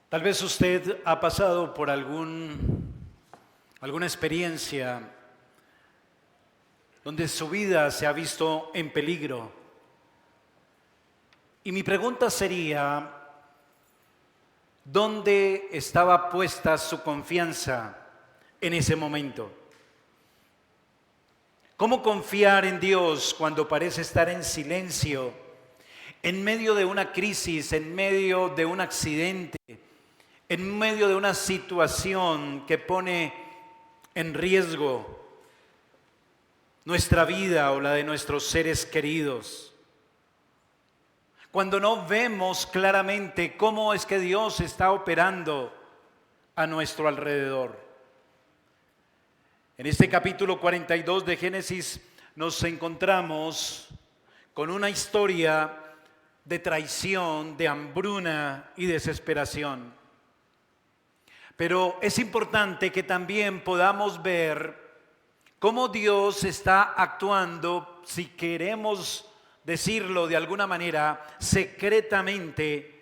Tal vez usted ha pasado por alguna experiencia donde su vida se ha visto en peligro. Y mi pregunta sería, ¿dónde estaba puesta su confianza en ese momento? ¿Cómo confiar en Dios cuando parece estar en silencio, en medio de una crisis, en medio de un accidente, en medio de una situación que pone en riesgo nuestra vida o la de nuestros seres queridos? Cuando no vemos claramente cómo es que Dios está operando a nuestro alrededor. En este capítulo 42 de Génesis nos encontramos con una historia de traición, de hambruna y desesperación. Pero es importante que también podamos ver cómo Dios está actuando, si queremos decirlo de alguna manera, secretamente,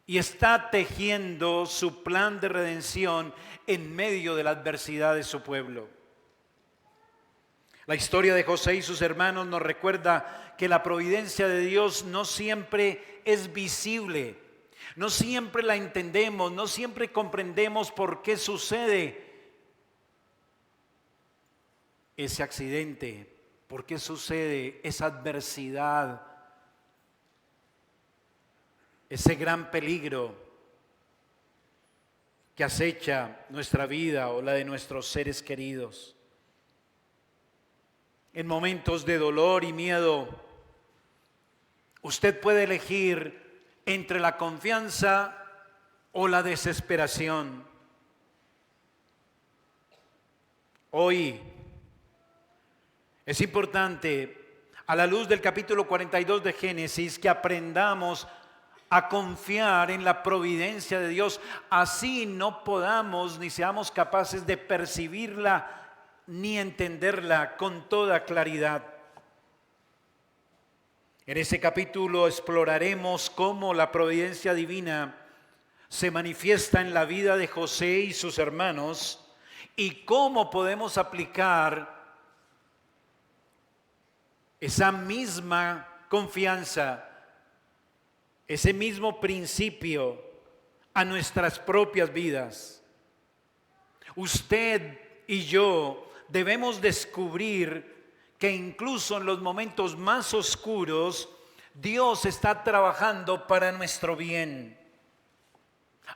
y está tejiendo su plan de redención en medio de la adversidad de su pueblo. La historia de José y sus hermanos nos recuerda que la providencia de Dios no siempre es visible, no siempre la entendemos, no siempre comprendemos por qué sucede ese accidente, por qué sucede esa adversidad, ese gran peligro que acecha nuestra vida o la de nuestros seres queridos. En momentos de dolor y miedo, usted puede elegir entre la confianza o la desesperación. Hoy es importante, a la luz del capítulo 42 de Génesis, que aprendamos a confiar en la providencia de Dios, así no podamos ni seamos capaces de percibirla ni entenderla con toda claridad. En ese capítulo exploraremos cómo la providencia divina se manifiesta en la vida de José y sus hermanos y cómo podemos aplicar esa misma confianza, ese mismo principio a nuestras propias vidas. Usted y yo debemos descubrir que incluso en los momentos más oscuros, Dios está trabajando para nuestro bien.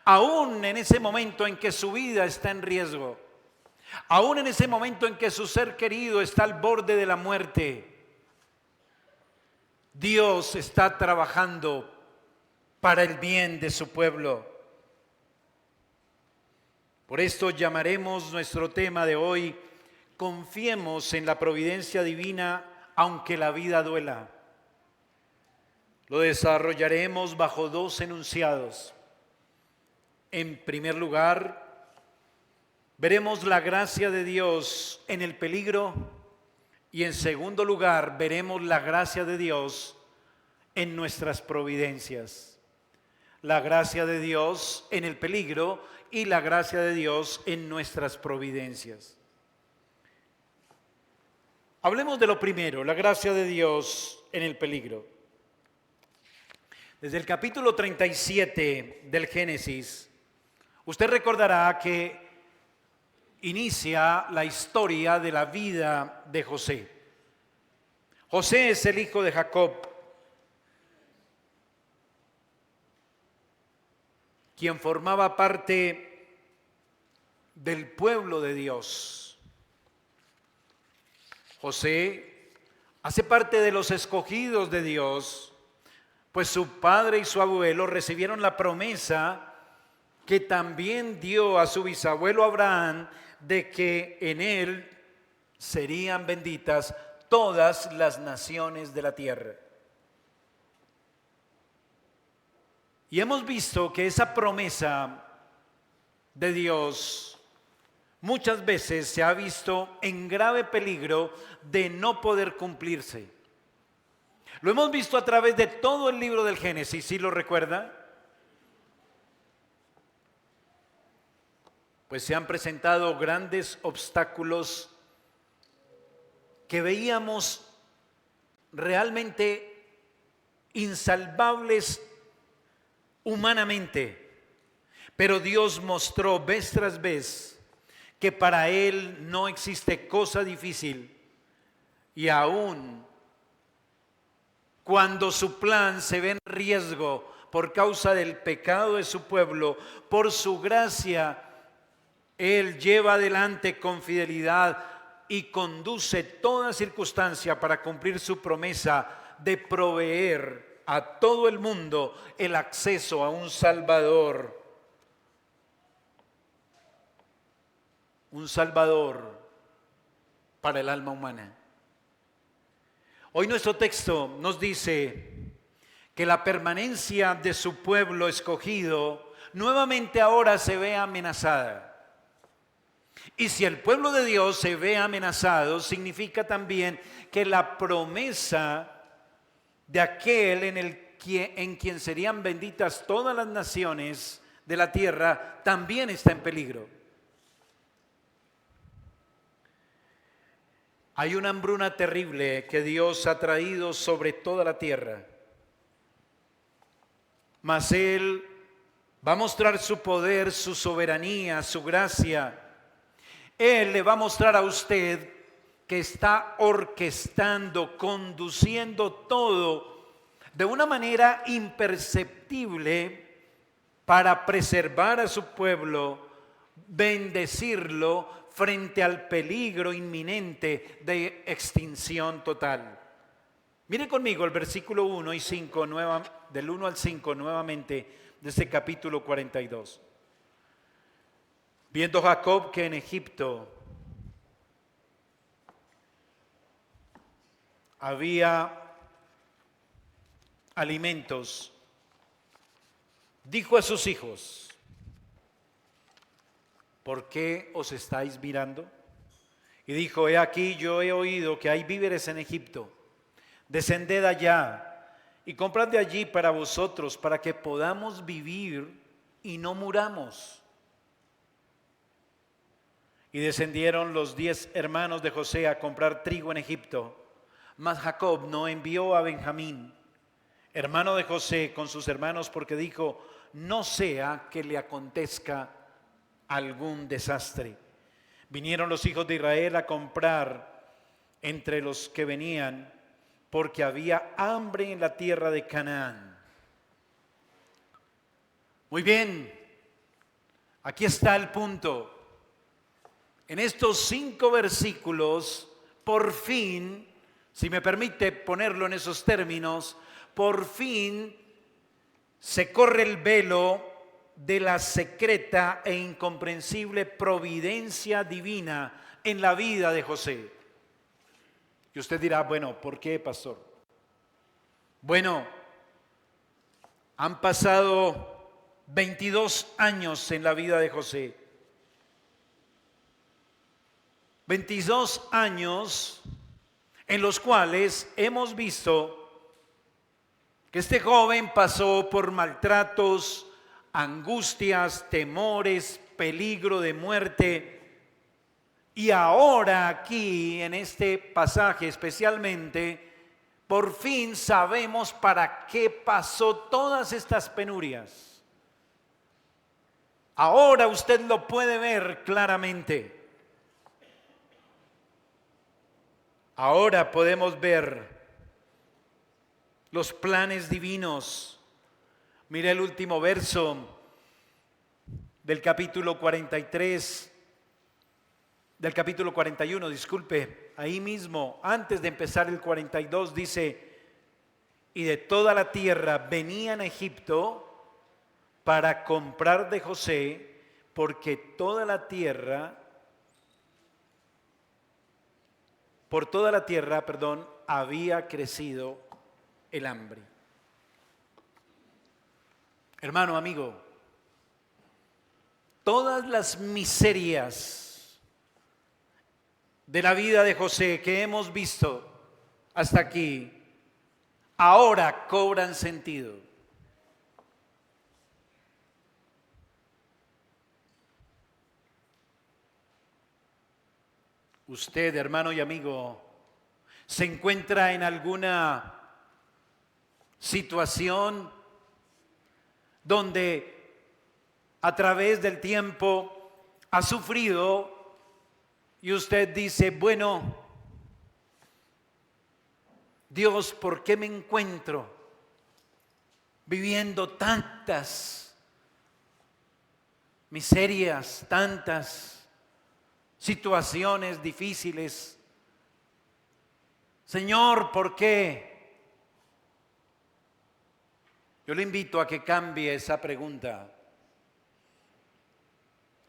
Aún en ese momento en que su vida está en riesgo, aún en ese momento en que su ser querido está al borde de la muerte, Dios está trabajando para el bien de su pueblo. Por esto llamaremos nuestro tema de hoy: confiemos en la providencia divina aunque la vida duela. Lo desarrollaremos bajo dos enunciados. En primer lugar, veremos la gracia de Dios en el peligro, y en segundo lugar, veremos la gracia de Dios en nuestras providencias. La gracia de Dios en el peligro y la gracia de Dios en nuestras providencias. Hablemos de lo primero, la gracia de Dios en el peligro. Desde el capítulo 37 del Génesis, usted recordará que inicia la historia de la vida de José. José es el hijo de Jacob, quien formaba parte del pueblo de Dios. José hace parte de los escogidos de Dios, pues su padre y su abuelo recibieron la promesa que también dio a su bisabuelo Abraham, de que en él serían benditas todas las naciones de la tierra. Y hemos visto que esa promesa de Dios muchas veces se ha visto en grave peligro de no poder cumplirse. Lo hemos visto a través de todo el libro del Génesis, ¿sí lo recuerda? pues se han presentado grandes obstáculos que veíamos realmente insalvables humanamente, pero Dios mostró vez tras vez que para Él no existe cosa difícil, y aún cuando su plan se ve en riesgo por causa del pecado de su pueblo, por su gracia, Él lleva adelante con fidelidad y conduce toda circunstancia para cumplir su promesa de proveer a todo el mundo el acceso a un Salvador para el alma humana. Hoy nuestro texto nos dice que la permanencia de su pueblo escogido nuevamente ahora se ve amenazada. Y si el pueblo de Dios se ve amenazado, significa también que la promesa de aquel en quien serían benditas todas las naciones de la tierra también está en peligro. Hay una hambruna terrible que Dios ha traído sobre toda la tierra, mas Él va a mostrar su poder, su soberanía, su gracia. Él le va a mostrar a usted que está orquestando, conduciendo todo de una manera imperceptible para preservar a su pueblo, bendecirlo frente al peligro inminente de extinción total. Mire conmigo el versículo 1 y 5, del 1 al 5 nuevamente de este capítulo 42. Viendo Jacob que en Egipto había alimentos, dijo a sus hijos: ¿por qué os estáis mirando? Y dijo: he aquí, yo he oído que hay víveres en Egipto. Descended allá y comprad de allí para vosotros, para que podamos vivir y no muramos. Y descendieron los 10 hermanos de José a comprar trigo en Egipto. Mas Jacob no envió a Benjamín, hermano de José, con sus hermanos, porque dijo: no sea que le acontezca algún desastre. Vinieron los hijos de Israel a comprar entre los que venían, porque había hambre en la tierra de Canaán. Muy bien, aquí está el punto. En estos 5 versículos, por fin, si me permite ponerlo en esos términos, por fin se corre el velo de la secreta e incomprensible providencia divina en la vida de José. Y usted dirá: bueno, ¿por qué, pastor? Bueno, han pasado 22 años en la vida de José. 22 años en los cuales hemos visto que este joven pasó por maltratos, angustias, temores, peligro de muerte. Y ahora aquí, en este pasaje especialmente, por fin sabemos para qué pasó todas estas penurias. Ahora usted lo puede ver claramente. Ahora podemos ver los planes divinos. Mire el último verso del capítulo 43, del capítulo 41, disculpe, ahí mismo, antes de empezar el 42, dice: y de toda la tierra venían a Egipto para comprar de José, porque por toda la tierra, había crecido el hambre. Hermano, amigo, todas las miserias de la vida de José que hemos visto hasta aquí, ahora cobran sentido. Usted, hermano y amigo, se encuentra en alguna situación donde a través del tiempo ha sufrido y usted dice, bueno, Dios, ¿por qué me encuentro viviendo tantas miserias, tantas situaciones difíciles? Señor, ¿por qué? Yo le invito a que cambie esa pregunta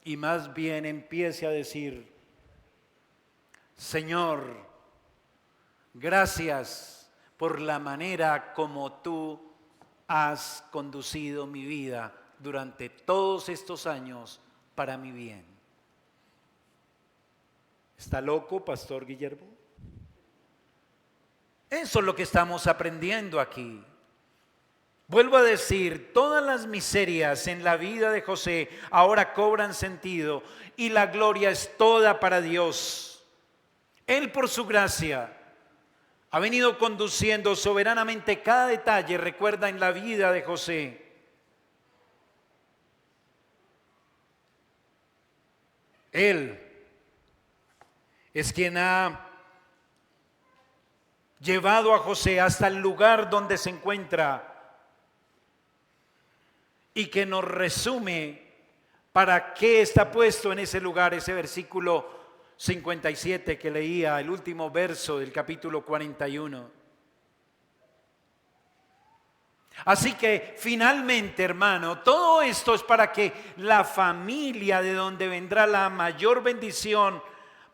y más bien empiece a decir, Señor, gracias por la manera como tú has conducido mi vida durante todos estos años para mi bien. ¿Está loco, Pastor Guillermo? Eso es lo que estamos aprendiendo aquí. Vuelvo a decir, todas las miserias en la vida de José ahora cobran sentido y la gloria es toda para Dios. Él por su gracia ha venido conduciendo soberanamente cada detalle, recuerda, en la vida de José. Él es quien ha llevado a José hasta el lugar donde se encuentra y que nos resume para qué está puesto en ese lugar, ese versículo 57 que leía, el último verso del capítulo 41. Así que finalmente, hermano, todo esto es para que la familia de donde vendrá la mayor bendición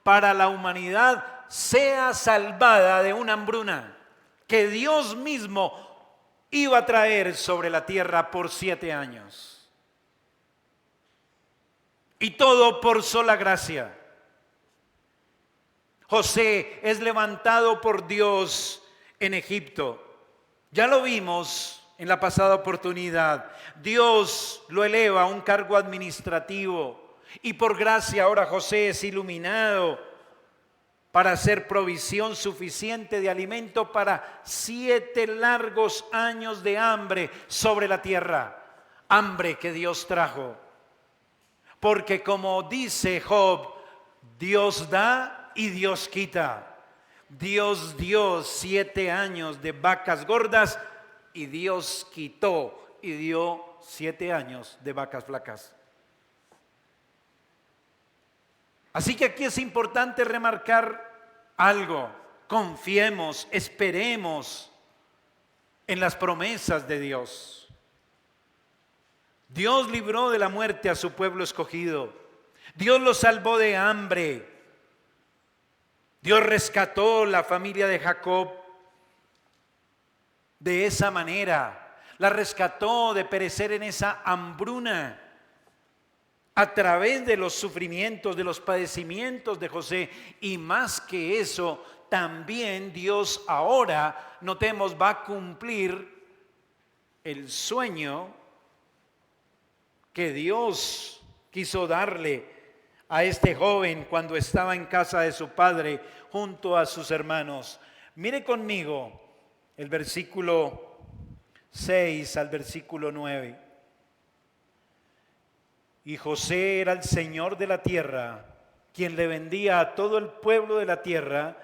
para la humanidad sea salvada de una hambruna que Dios mismo iba a traer sobre la tierra por 7 años. Y todo por sola gracia. José es levantado por Dios en Egipto. Ya lo vimos en la pasada oportunidad. Dios lo eleva a un cargo administrativo y por gracia ahora José es iluminado para hacer provisión suficiente de alimento para 7 largos años de hambre sobre la tierra. Hambre que Dios trajo. Porque como dice Job, Dios da y Dios quita. Dios dio 7 años de vacas gordas y Dios quitó y dio 7 años de vacas flacas. Así que aquí es importante remarcar algo. Confiemos, esperemos en las promesas de Dios. Dios libró de la muerte a su pueblo escogido. Dios lo salvó de hambre. Dios rescató la familia de Jacob de esa manera. La rescató de perecer en esa hambruna a través de los sufrimientos, de los padecimientos de José. Y más que eso, también Dios ahora, notemos, va a cumplir el sueño que Dios quiso darle a este joven cuando estaba en casa de su padre junto a sus hermanos. Mire conmigo el versículo 6 al versículo 9. Y José era el señor de la tierra, quien le vendía a todo el pueblo de la tierra.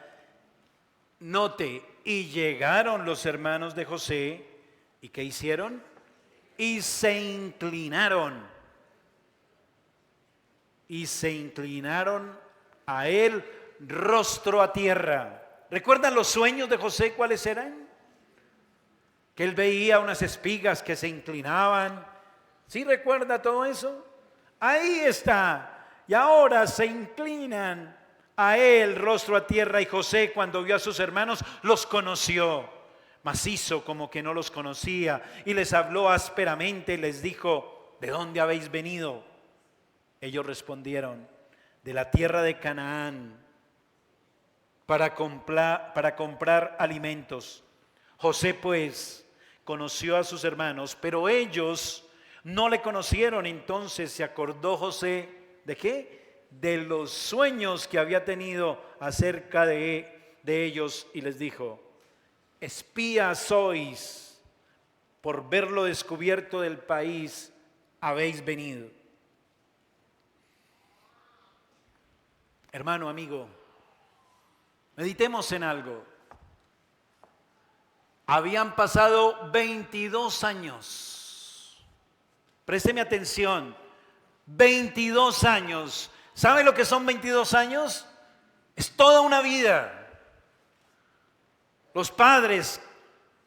Note, y llegaron los hermanos de José, ¿y qué hicieron? Y se inclinaron. Y se inclinaron a él rostro a tierra. ¿Recuerdan los sueños de José cuáles eran? Que él veía unas espigas que se inclinaban. ¿Sí recuerda todo eso? Ahí está. Y ahora se inclinan a él rostro a tierra. Y José, cuando vio a sus hermanos, los conoció, mas hizo como que no los conocía y les habló ásperamente y les dijo: ¿de dónde habéis venido? Ellos respondieron: de la tierra de Canaán, para comprar alimentos. José pues conoció a sus hermanos, pero ellos no le conocieron. Entonces se acordó José, ¿de qué? de los sueños que había tenido acerca de ellos y les dijo: espías sois, por verlo descubierto del país habéis venido. Hermano, amigo, meditemos en algo. Habían pasado 22 años. Présteme atención. 22 años. ¿Sabe lo que son 22 años? Es toda una vida. Los padres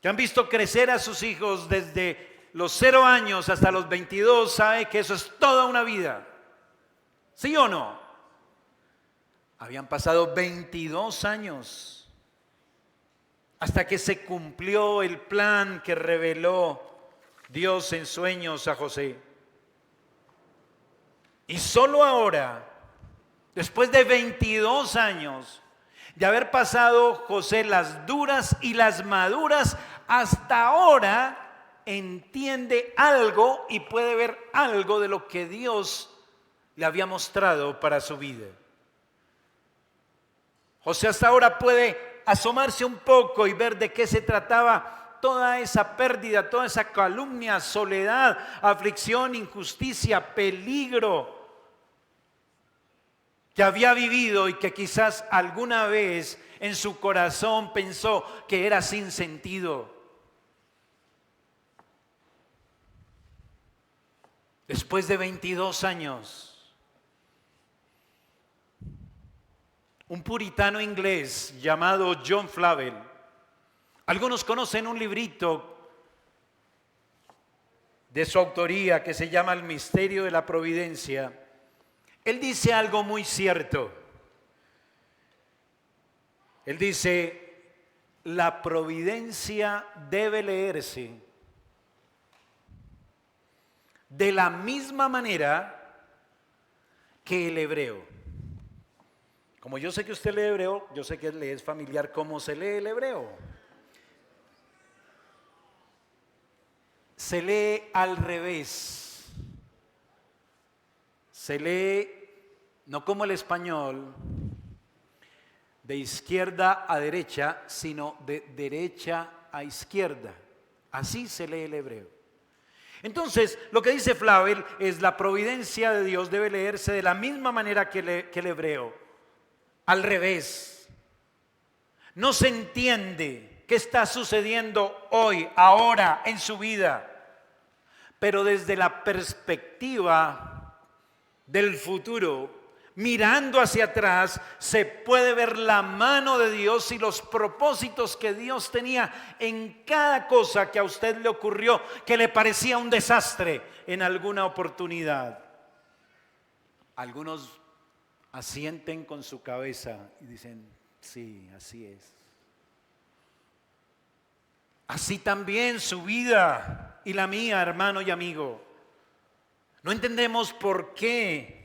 que han visto crecer a sus hijos desde los 0 años hasta los 22 saben que eso es toda una vida. ¿Sí o no? Habían pasado 22 años hasta que se cumplió el plan que reveló Dios en sueños a José. Y solo ahora, después de 22 años de haber pasado José las duras y las maduras, hasta ahora entiende algo y puede ver algo de lo que Dios le había mostrado para su vida. José hasta ahora puede asomarse un poco y ver de qué se trataba toda esa pérdida, toda esa calumnia, soledad, aflicción, injusticia, peligro que había vivido y que quizás alguna vez en su corazón pensó que era sin sentido. Después de 22 años, un puritano inglés llamado John Flavel, algunos conocen un librito de su autoría que se llama El misterio de la providencia. Él dice algo muy cierto. Él dice: la providencia debe leerse de la misma manera que el hebreo. Como yo sé que usted lee hebreo, yo sé que le es familiar cómo se lee el hebreo. Se lee al revés. Se lee no como el español, de izquierda a derecha, sino de derecha a izquierda. Así se lee el hebreo. Entonces, lo que dice Flavel es: la providencia de Dios debe leerse de la misma manera que el hebreo, al revés. No se entiende qué está sucediendo hoy, ahora, en su vida, pero desde la perspectiva del futuro, mirando hacia atrás, se puede ver la mano de Dios y los propósitos que Dios tenía en cada cosa que a usted le ocurrió, que le parecía un desastre en alguna oportunidad. Algunos asienten con su cabeza y dicen: sí, así es. Así también su vida y la mía, hermano y amigo. No entendemos por qué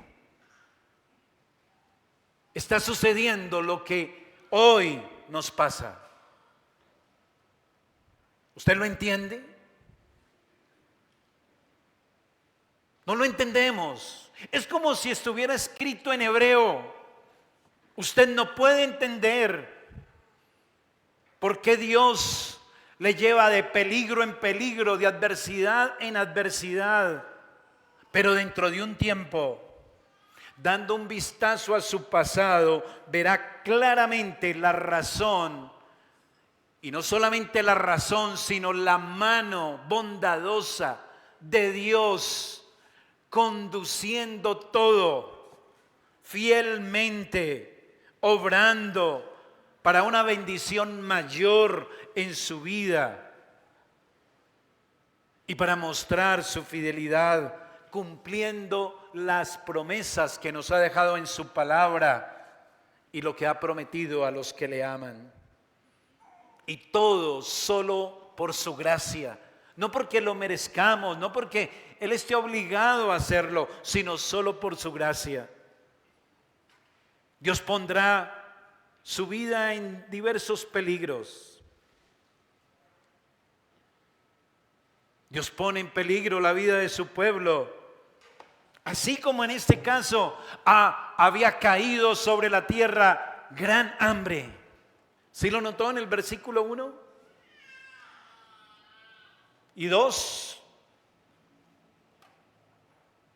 está sucediendo lo que hoy nos pasa. ¿Usted lo entiende? No lo entendemos. Es como si estuviera escrito en hebreo. Usted no puede entender por qué Dios le lleva de peligro en peligro, de adversidad en adversidad. Pero dentro de un tiempo, dando un vistazo a su pasado, verá claramente la razón, y no solamente la razón, sino la mano bondadosa de Dios conduciendo todo fielmente, obrando para una bendición mayor en su vida y para mostrar su fidelidad, cumpliendo las promesas que nos ha dejado en su palabra y lo que ha prometido a los que le aman. Y todo solo por su gracia, no porque lo merezcamos, no porque Él esté obligado a hacerlo, sino solo por su gracia. Dios pondrá su vida en diversos peligros. Dios pone en peligro la vida de su pueblo Así como en este caso había caído sobre la tierra gran hambre. ¿Sí lo notó en el versículo 1 y 2?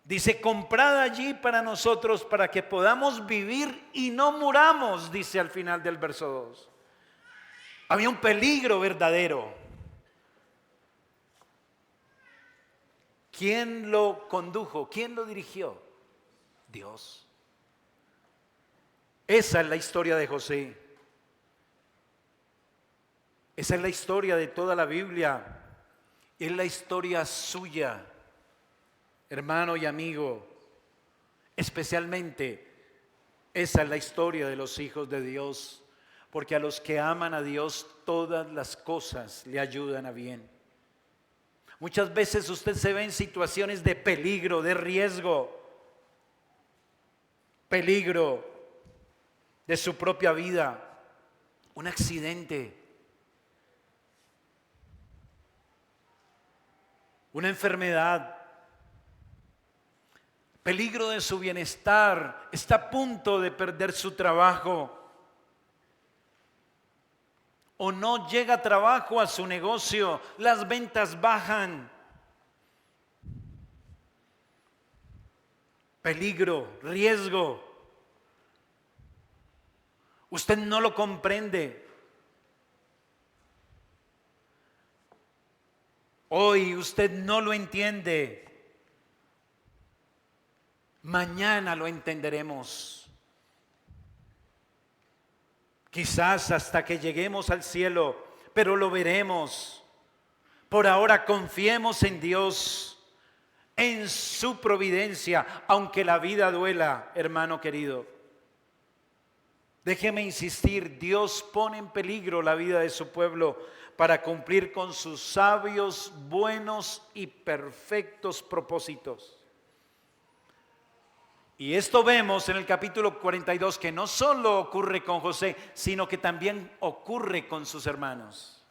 Dice, comprad allí para nosotros para que podamos vivir y no muramos, dice al final del verso 2. Había un peligro verdadero. ¿Quién lo condujo? ¿Quién lo dirigió? Dios. Esa es la historia de José. Esa es la historia de toda la Biblia. Es la historia suya, hermano y amigo. Especialmente, esa es la historia de los hijos de Dios. Porque a los que aman a Dios, todas las cosas le ayudan a bien. Muchas veces usted se ve en situaciones de peligro, de riesgo. Peligro de su propia vida. Un accidente. Una enfermedad. Peligro de su bienestar. Está a punto de perder su trabajo. O no llega trabajo a su negocio, las ventas bajan. Peligro, riesgo. Usted no lo comprende. Hoy usted no lo entiende. Mañana lo entenderemos. Quizás hasta que lleguemos al cielo, pero lo veremos. Por ahora confiemos en Dios, en su providencia, aunque la vida duela, hermano querido. Déjeme insistir, Dios pone en peligro la vida de su pueblo para cumplir con sus sabios, buenos y perfectos propósitos. Y esto vemos en el capítulo 42, que no solo ocurre con José, sino que también ocurre con sus hermanos.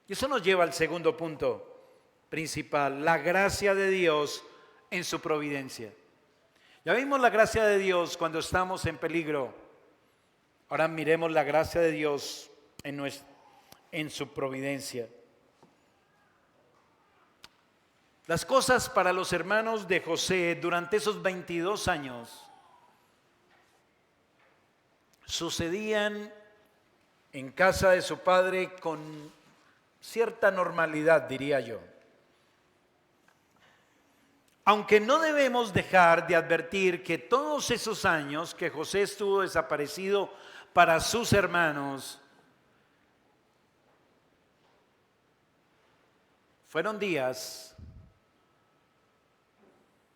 Y eso nos lleva al segundo punto principal, la gracia de Dios en su providencia. Ya vimos la gracia de Dios cuando estamos en peligro. Ahora miremos la gracia de Dios en su providencia. Las cosas para los hermanos de José durante esos 22 años sucedían en casa de su padre con cierta normalidad, diría yo. Aunque no debemos dejar de advertir que todos esos años que José estuvo desaparecido para sus hermanos fueron días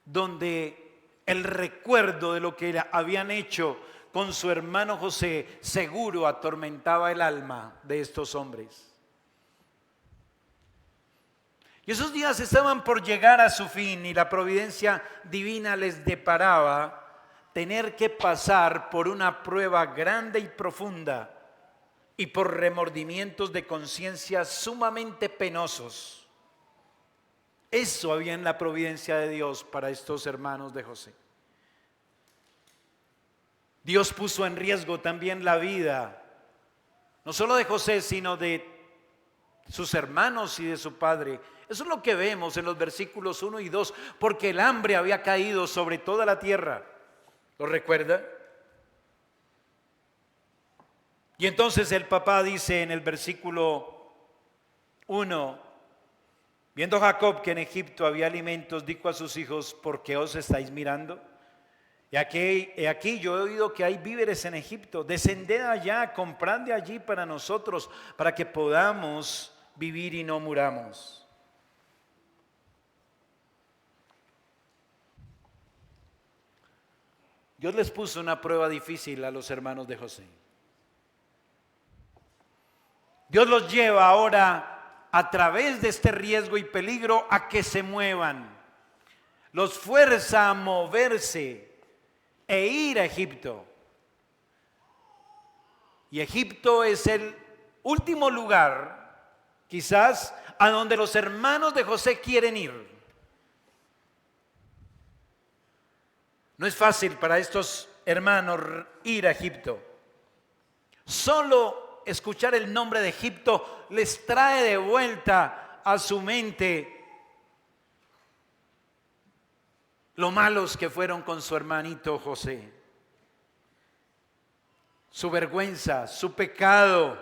donde el recuerdo de lo que habían hecho con su hermano José seguro atormentaba el alma de estos hombres. Y esos días estaban por llegar a su fin y la providencia divina les deparaba tener que pasar por una prueba grande y profunda y por remordimientos de conciencia sumamente penosos. Eso había en la providencia de Dios para estos hermanos de José. Dios puso en riesgo también la vida, no solo de José, sino de sus hermanos y de su padre. Eso es lo que vemos en los versículos 1 y 2, porque el hambre había caído sobre toda la tierra. ¿Lo recuerda? Y entonces el papá dice en el versículo 1, viendo Jacob que en Egipto había alimentos, dijo a sus hijos, ¿por qué os estáis mirando? Y aquí yo he oído que hay víveres en Egipto. Descended allá, comprad de allí para nosotros, para que podamos vivir y no muramos. Dios les puso una prueba difícil a los hermanos de José. Dios los lleva ahora a través de este riesgo y peligro a que se muevan. Los fuerza a moverse e ir a Egipto. Y Egipto es el último lugar, quizás, a donde los hermanos de José quieren ir. No es fácil para estos hermanos ir a Egipto. Solo escuchar el nombre de Egipto les trae de vuelta a su mente lo malos que fueron con su hermanito José, su vergüenza, su pecado,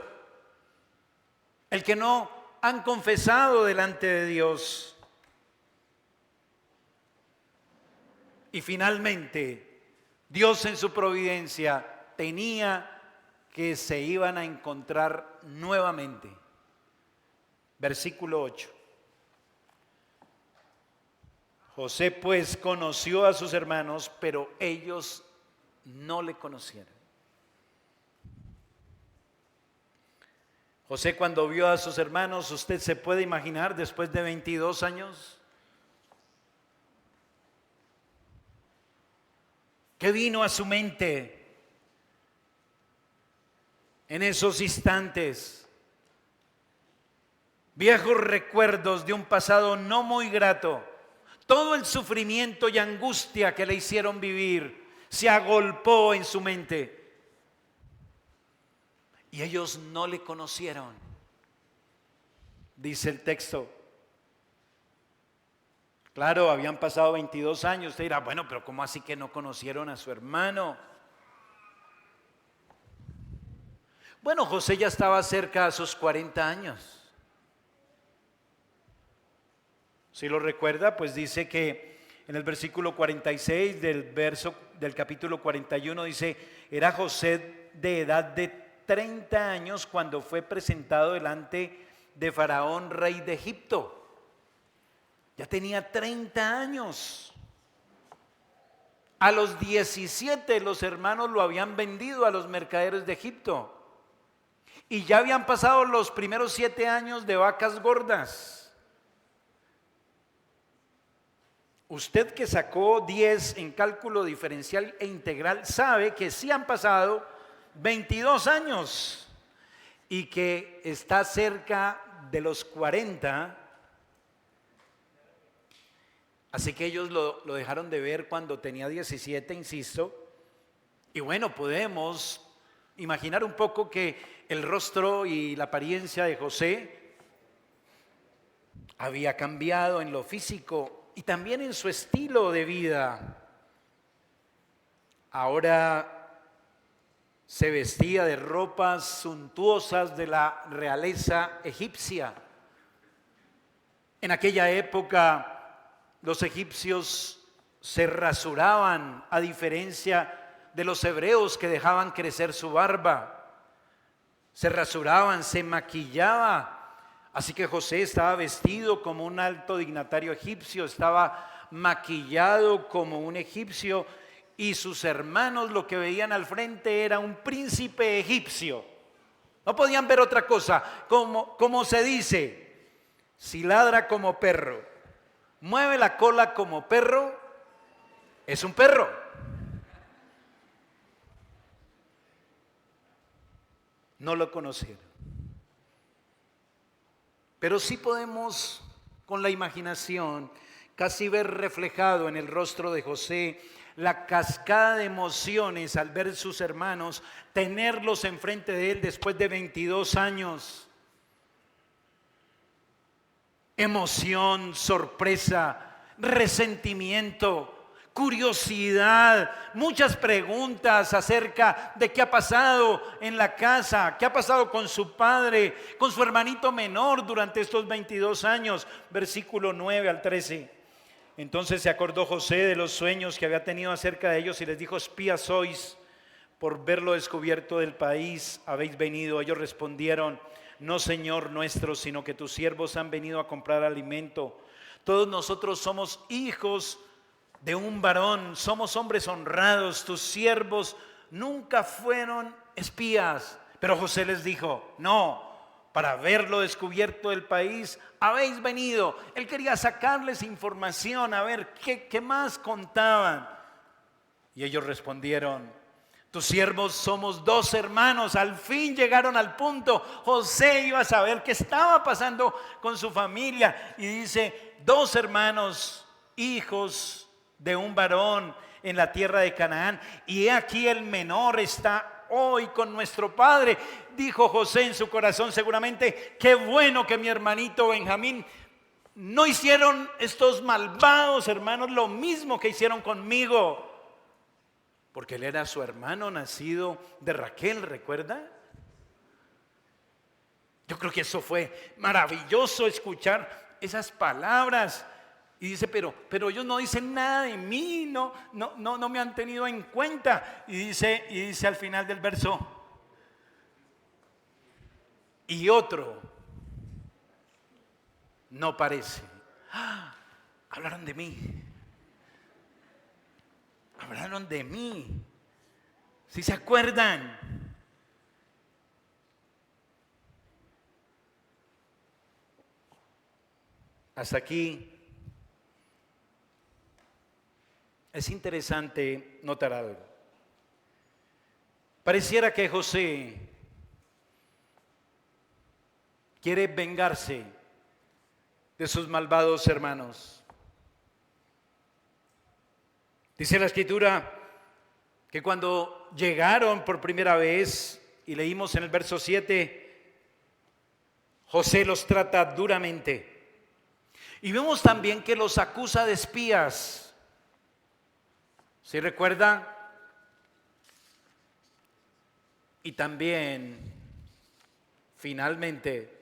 el que no han confesado delante de Dios. Y finalmente, Dios en su providencia tenía que se iban a encontrar nuevamente. Versículo 8. José pues conoció a sus hermanos, pero ellos no le conocieron. José, cuando vio a sus hermanos, usted se puede imaginar, después de 22 años, ¿qué vino a su mente en esos instantes? Viejos recuerdos de un pasado no muy grato. Todo el sufrimiento y angustia que le hicieron vivir se agolpó en su mente. Y ellos no le conocieron. Dice el texto. Claro, habían pasado 22 años. Usted dirá, bueno, pero ¿cómo así que no conocieron a su hermano? Bueno, José ya estaba cerca a sus 40 años. Si lo recuerda, pues dice que en el versículo 46 del capítulo 41 dice, era José de edad de 30 años cuando fue presentado delante de Faraón, rey de Egipto. Ya tenía 30 años. A los 17 los hermanos lo habían vendido a los mercaderes de Egipto. Y ya habían pasado los primeros 7 años de vacas gordas. Usted que sacó 10 en cálculo diferencial e integral sabe que sí han pasado 22 años y que está cerca de los 40. Así que ellos lo dejaron de ver cuando tenía 17, insisto. Y bueno, podemos imaginar un poco que el rostro y la apariencia de José había cambiado en lo físico y también en su estilo de vida. Ahora se vestía de ropas suntuosas de la realeza egipcia. En aquella época los egipcios se rasuraban, a diferencia de los hebreos que dejaban crecer su barba. Se rasuraban, se maquillaba. Así que José estaba vestido como un alto dignatario egipcio, estaba maquillado como un egipcio y sus hermanos lo que veían al frente era un príncipe egipcio. No podían ver otra cosa, como se dice, si ladra como perro, mueve la cola como perro, es un perro. No lo conocieron. Pero sí podemos, con la imaginación, casi ver reflejado en el rostro de José la cascada de emociones al ver sus hermanos, tenerlos enfrente de él después de 22 años. Emoción, sorpresa, resentimiento, curiosidad, muchas preguntas acerca de qué ha pasado en la casa, qué ha pasado con su padre, con su hermanito menor durante estos 22 años, versículo 9 al 13. Entonces se acordó José de los sueños que había tenido acerca de ellos y les dijo, espías sois, por verlo descubierto del país habéis venido. Ellos respondieron, no, Señor nuestro, sino que tus siervos han venido a comprar alimento. Todos nosotros somos hijos de un varón, somos hombres honrados, tus siervos nunca fueron espías. Pero José les dijo, no, para verlo descubierto del país habéis venido. Él quería sacarles información, a ver qué más contaban. Y ellos respondieron, tus siervos somos 2 hermanos. Al fin llegaron al punto. José iba a saber qué estaba pasando con su familia. Y dice, 2 hermanos, hijos de un varón en la tierra de Canaán, y he aquí el menor está hoy con nuestro padre. Dijo José en su corazón seguramente: qué bueno que mi hermanito Benjamín no hicieron estos malvados hermanos lo mismo que hicieron conmigo, porque él era su hermano nacido de Raquel, ¿recuerda? Yo creo que eso fue maravilloso escuchar esas palabras. Y dice, pero ellos no dicen nada de mí, no me han tenido en cuenta. Y dice al final del verso: y otro no parece. ¡Ah! Hablaron de mí. Hablaron de mí. ¿Sí se acuerdan? Hasta aquí es interesante notar algo. Pareciera que José quiere vengarse de sus malvados hermanos. Dice la Escritura que cuando llegaron por primera vez, y leímos en el verso 7, José los trata duramente. Y vemos también que los acusa de espías. ¿Sí recuerda? Y también, finalmente,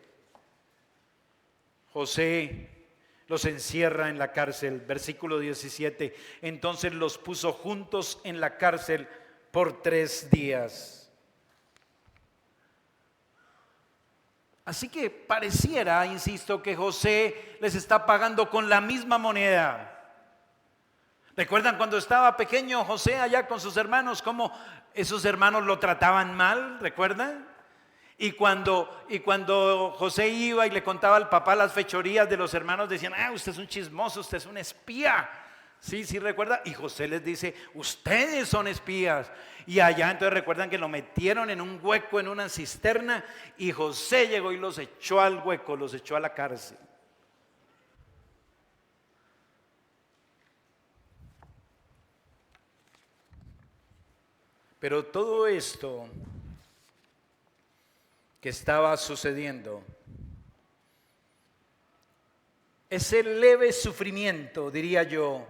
José los encierra en la cárcel. Versículo 17. Entonces los puso juntos en la cárcel por 3 días. Así que pareciera, insisto, que José les está pagando con la misma moneda. ¿Recuerdan cuando estaba pequeño José allá con sus hermanos, cómo esos hermanos lo trataban mal? ¿Recuerdan? Y cuando José iba y le contaba al papá las fechorías de los hermanos, decían: usted es un chismoso, usted es un espía. Sí, recuerda. Y José les dice: ustedes son espías. Y allá entonces recuerdan que lo metieron en un hueco, en una cisterna, y José llegó y los echó al hueco, los echó a la cárcel. Pero todo esto que estaba sucediendo, ese leve sufrimiento, diría yo,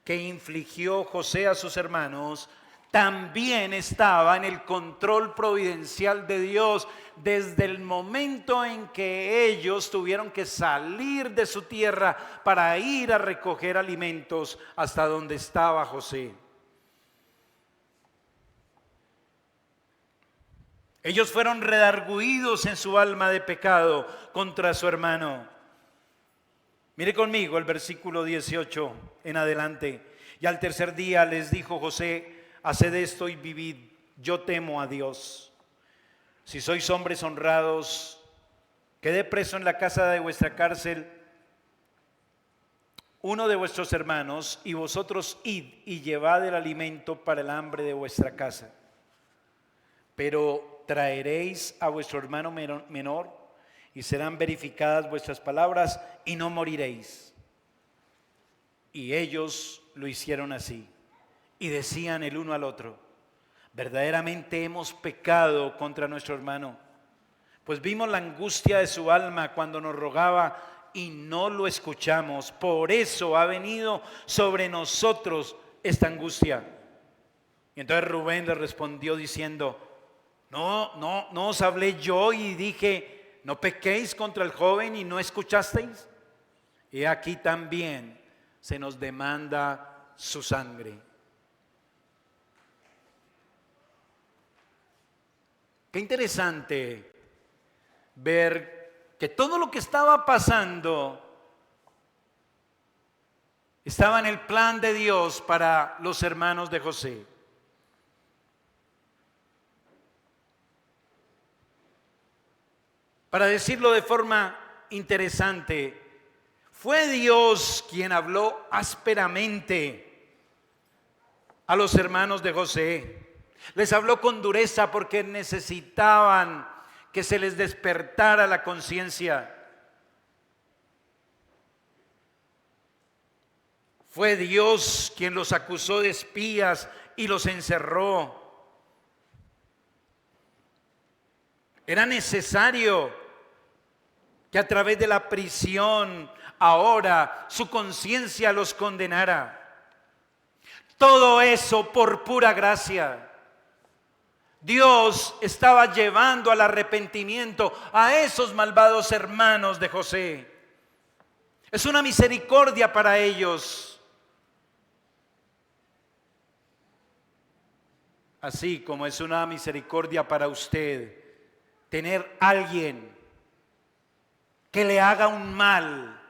que infligió José a sus hermanos, también estaba en el control providencial de Dios desde el momento en que ellos tuvieron que salir de su tierra para ir a recoger alimentos hasta donde estaba José. Ellos fueron redargüidos en su alma de pecado contra su hermano. Mire conmigo el versículo 18 en adelante. Y al tercer día les dijo José: haced esto y vivid, yo temo a Dios. Si sois hombres honrados, quedé preso en la casa de vuestra cárcel uno de vuestros hermanos, y vosotros id y llevad el alimento para el hambre de vuestra casa. Pero traeréis a vuestro hermano menor, y serán verificadas vuestras palabras, y no moriréis. Y ellos lo hicieron así, y decían el uno al otro: verdaderamente hemos pecado contra nuestro hermano, pues vimos la angustia de su alma cuando nos rogaba, y no lo escuchamos. Por eso ha venido sobre nosotros esta angustia. Y entonces Rubén le respondió diciendo: no os hablé yo y dije: no pequéis contra el joven, y no escuchasteis. Y aquí también se nos demanda su sangre. Qué interesante ver que todo lo que estaba pasando estaba en el plan de Dios para los hermanos de José. Para decirlo de forma interesante, fue Dios quien habló ásperamente a los hermanos de José. Les habló con dureza porque necesitaban que se les despertara la conciencia. Fue Dios quien los acusó de espías y los encerró. Era necesario que a través de la prisión ahora su conciencia los condenara. Todo eso por pura gracia. Dios estaba llevando al arrepentimiento a esos malvados hermanos de José. Es una misericordia para ellos. Así como es una misericordia para usted tener alguien que le haga un mal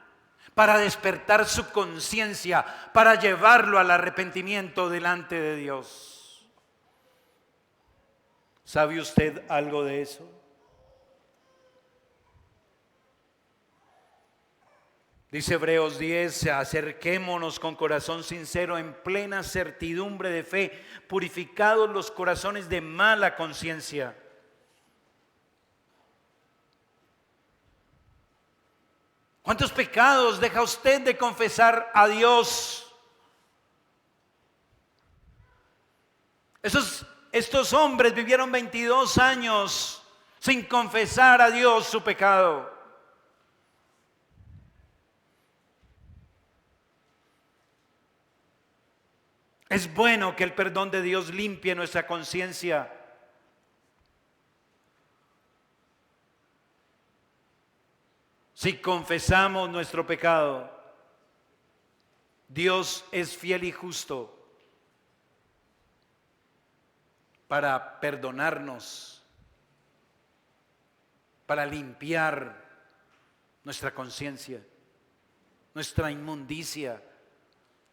para despertar su conciencia, para llevarlo al arrepentimiento delante de Dios. ¿Sabe usted algo de eso? Dice Hebreos 10, acerquémonos con corazón sincero en plena certidumbre de fe, purificados los corazones de mala conciencia. ¿Cuántos pecados deja usted de confesar a Dios? Estos hombres vivieron 22 años sin confesar a Dios su pecado. Es bueno que el perdón de Dios limpie nuestra conciencia. Si confesamos nuestro pecado, Dios es fiel y justo para perdonarnos, para limpiar nuestra conciencia, nuestra inmundicia.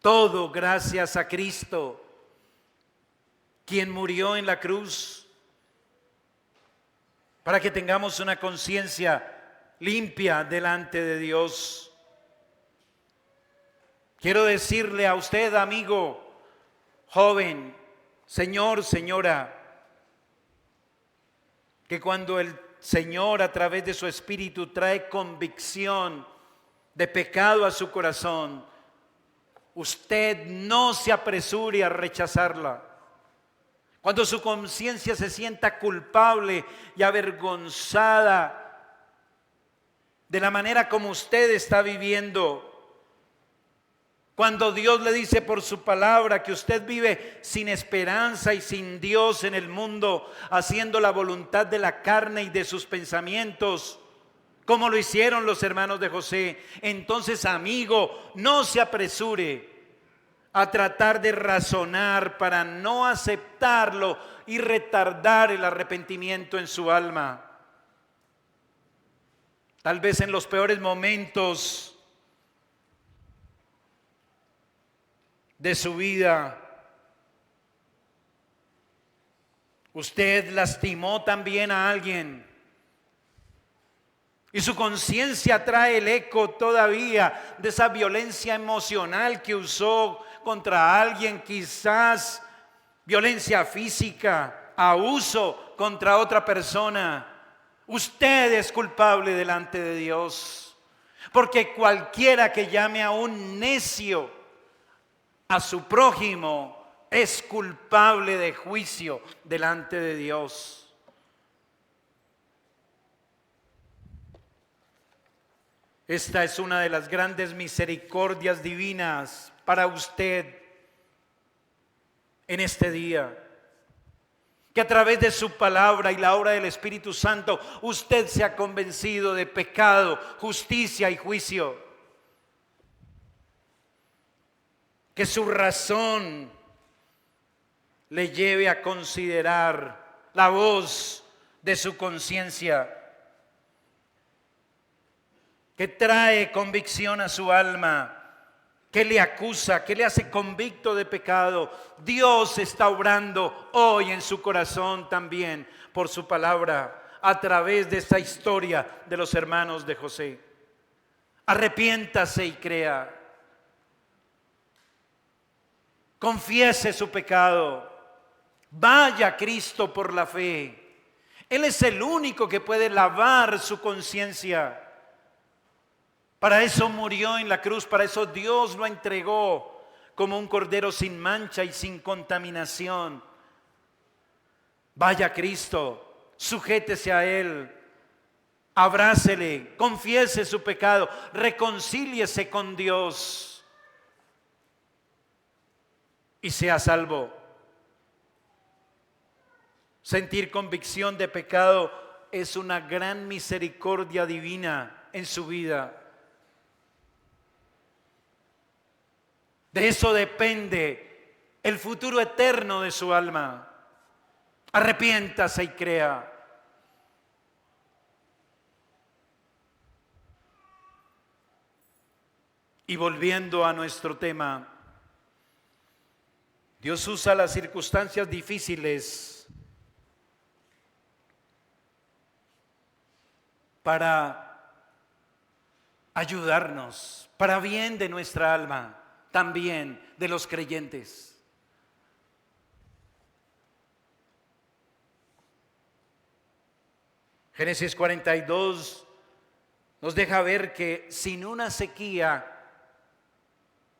Todo gracias a Cristo, quien murió en la cruz, para que tengamos una conciencia limpia delante de Dios. Quiero decirle a usted, amigo, joven, señor, señora, que cuando el Señor a través de su Espíritu trae convicción de pecado a su corazón, usted no se apresure a rechazarla. Cuando su conciencia se sienta culpable y avergonzada de la manera como usted está viviendo, cuando Dios le dice por su palabra que usted vive sin esperanza y sin Dios en el mundo, haciendo la voluntad de la carne y de sus pensamientos, como lo hicieron los hermanos de José, entonces, amigo, no se apresure a tratar de razonar para no aceptarlo y retardar el arrepentimiento en su alma. Tal vez en los peores momentos de su vida, usted lastimó también a alguien y su conciencia trae el eco todavía de esa violencia emocional que usó contra alguien, quizás violencia física, abuso contra otra persona. Usted es culpable delante de Dios, porque cualquiera que llame a un necio a su prójimo es culpable de juicio delante de Dios. Esta es una de las grandes misericordias divinas para usted en este día. Que a través de su palabra y la obra del Espíritu Santo usted se ha convencido de pecado, justicia y juicio. Que su razón le lleve a considerar la voz de su conciencia, que trae convicción a su alma, que le acusa, que le hace convicto de pecado. Dios está obrando hoy en su corazón también por su palabra a través de esta historia de los hermanos de José. Arrepiéntase y crea. Confiese su pecado. Vaya a Cristo por la fe. Él es el único que puede lavar su conciencia. Para eso murió en la cruz, para eso Dios lo entregó, como un cordero sin mancha y sin contaminación. Vaya a Cristo, sujétese a Él, abrácele, confiese su pecado, reconcíliese con Dios y sea salvo. Sentir convicción de pecado es una gran misericordia divina en su vida. De eso depende el futuro eterno de su alma. Arrepiéntase y crea. Y volviendo a nuestro tema, Dios usa las circunstancias difíciles para ayudarnos, para bien de nuestra alma, también de los creyentes. Génesis 42 nos deja ver que sin una sequía,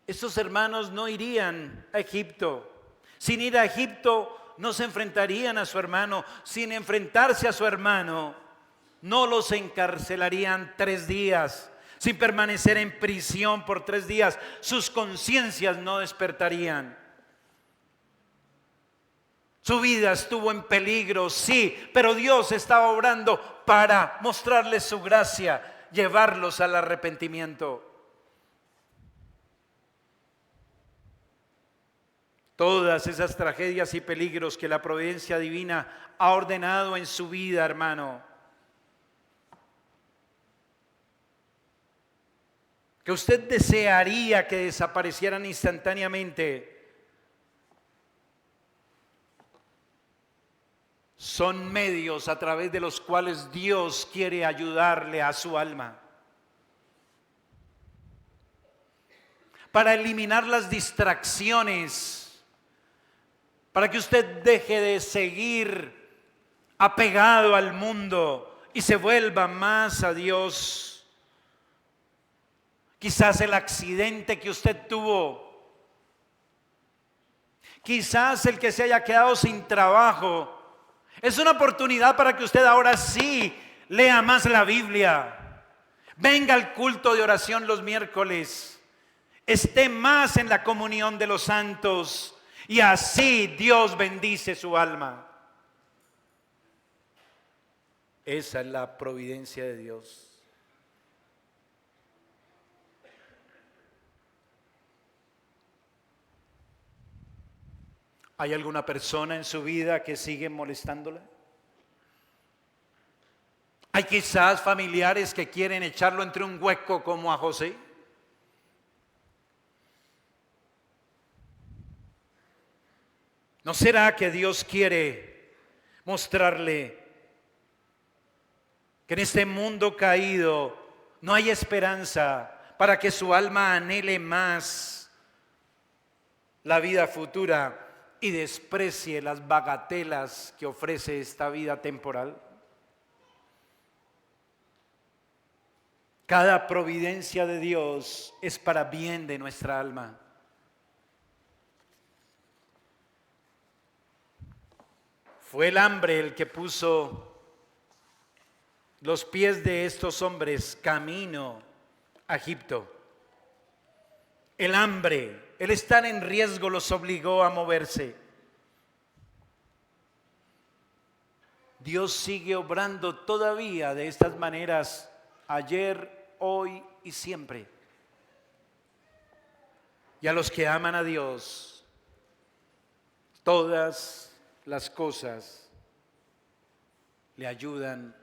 estos hermanos no irían a Egipto. Sin ir a Egipto no se enfrentarían a su hermano. Sin enfrentarse a su hermano, no los encarcelarían 3 días. Sin permanecer en prisión por 3 días, sus conciencias no despertarían. Su vida estuvo en peligro, sí, pero Dios estaba obrando para mostrarles su gracia, llevarlos al arrepentimiento. Todas esas tragedias y peligros que la providencia divina ha ordenado en su vida, hermano, que usted desearía que desaparecieran instantáneamente, son medios a través de los cuales Dios quiere ayudarle a su alma. Para eliminar las distracciones, para que usted deje de seguir apegado al mundo y se vuelva más a Dios. Quizás el accidente que usted tuvo, quizás el que se haya quedado sin trabajo, es una oportunidad para que usted ahora sí lea más la Biblia, venga al culto de oración los miércoles, esté más en la comunión de los santos y así Dios bendice su alma. Esa es la providencia de Dios. ¿Hay alguna persona en su vida que sigue molestándola? ¿Hay quizás familiares que quieren echarlo entre un hueco como a José? ¿No será que Dios quiere mostrarle que en este mundo caído no hay esperanza para que su alma anhele más la vida futura y desprecie las bagatelas que ofrece esta vida temporal? Cada providencia de Dios es para bien de nuestra alma. Fue el hambre el que puso los pies de estos hombres camino a Egipto. El hambre, el estar en riesgo los obligó a moverse. Dios sigue obrando todavía de estas maneras, ayer, hoy y siempre. Y a los que aman a Dios, todas las cosas le ayudan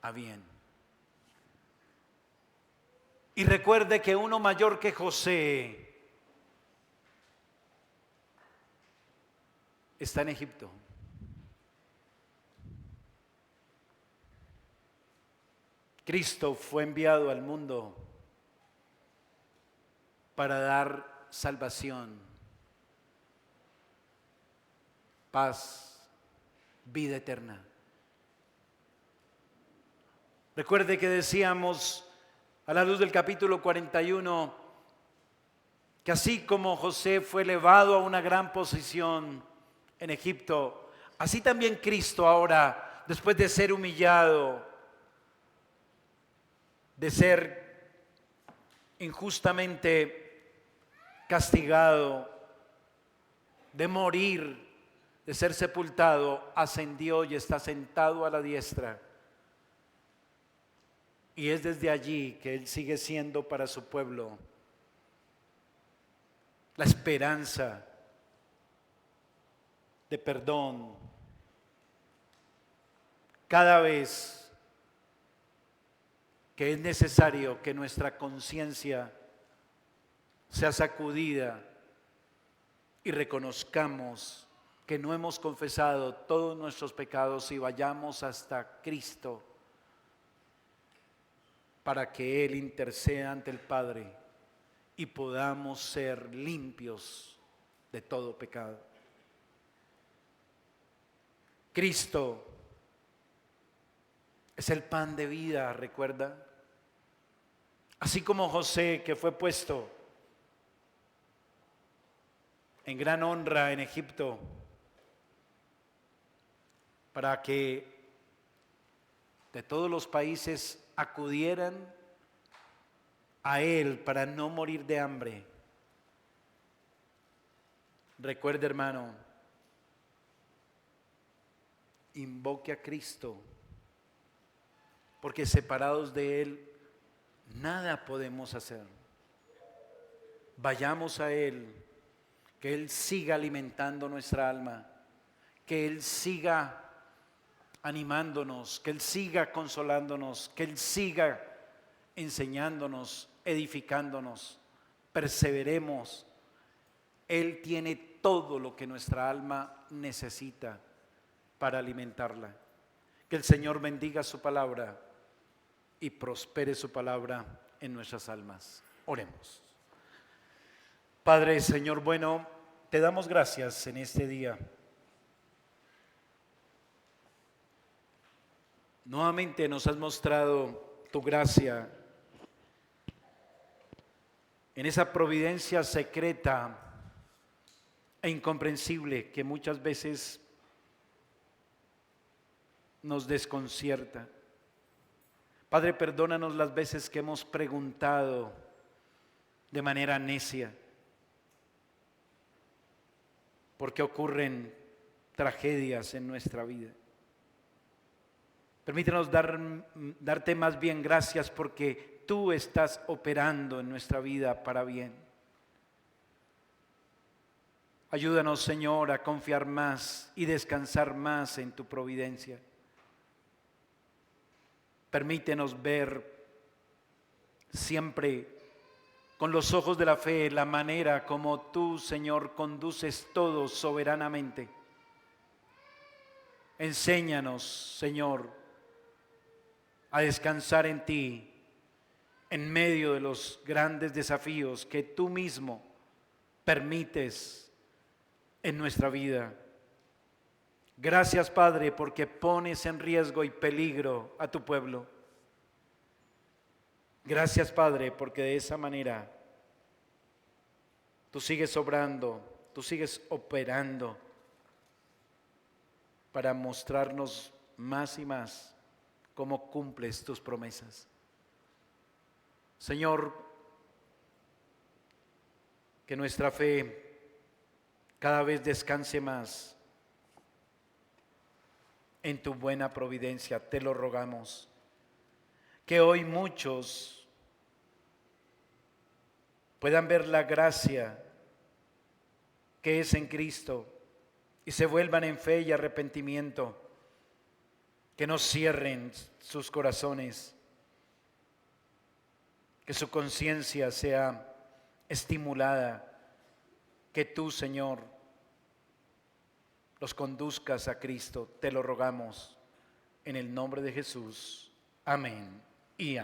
a bien. Y recuerde que uno mayor que José está en Egipto. Cristo fue enviado al mundo para dar salvación, paz, vida eterna. Recuerde que decíamos a la luz del capítulo 41 que así como José fue elevado a una gran posición en Egipto, así también Cristo ahora, después de ser humillado, de ser injustamente castigado, de morir, de ser sepultado, ascendió y está sentado a la diestra. Y es desde allí que Él sigue siendo para su pueblo la esperanza de perdón. Cada vez que es necesario que nuestra conciencia sea sacudida y reconozcamos que no hemos confesado todos nuestros pecados y vayamos hasta Cristo para que Él interceda ante el Padre y podamos ser limpios de todo pecado. Cristo es el pan de vida, ¿recuerda? Así como José, que fue puesto en gran honra en Egipto para que de todos los países acudieran a Él para no morir de hambre. Recuerde, hermano, invoque a Cristo, porque separados de Él nada podemos hacer. Vayamos a Él, que Él siga alimentando nuestra alma, que Él siga animándonos, que Él siga consolándonos, que Él siga enseñándonos, edificándonos. Perseveremos. Él tiene todo lo que nuestra alma necesita para alimentarla. Que el Señor bendiga su palabra y prospere su palabra en nuestras almas. Oremos. Padre, Señor bueno, te damos gracias en este día. Nuevamente nos has mostrado tu gracia en esa providencia secreta e incomprensible que muchas veces nos desconcierta. Padre, perdónanos las veces que hemos preguntado de manera necia, porque ocurren tragedias en nuestra vida. Permítenos darte más bien gracias porque tú estás operando en nuestra vida para bien. Ayúdanos, Señor, a confiar más y descansar más en tu providencia. Permítenos ver siempre con los ojos de la fe la manera como tú, Señor, conduces todo soberanamente. Enséñanos, Señor, a descansar en ti en medio de los grandes desafíos que tú mismo permites en nuestra vida. Gracias, Padre, porque pones en riesgo y peligro a tu pueblo. Gracias, Padre, porque de esa manera tú sigues obrando, tú sigues operando para mostrarnos más y más cómo cumples tus promesas. Señor, que nuestra fe cada vez descanse más en tu buena providencia, te lo rogamos. Que hoy muchos puedan ver la gracia que es en Cristo y se vuelvan en fe y arrepentimiento. Que no cierren sus corazones, que su conciencia sea estimulada, que tú, Señor, los conduzcas a Cristo. Te lo rogamos en el nombre de Jesús. Amén y amén.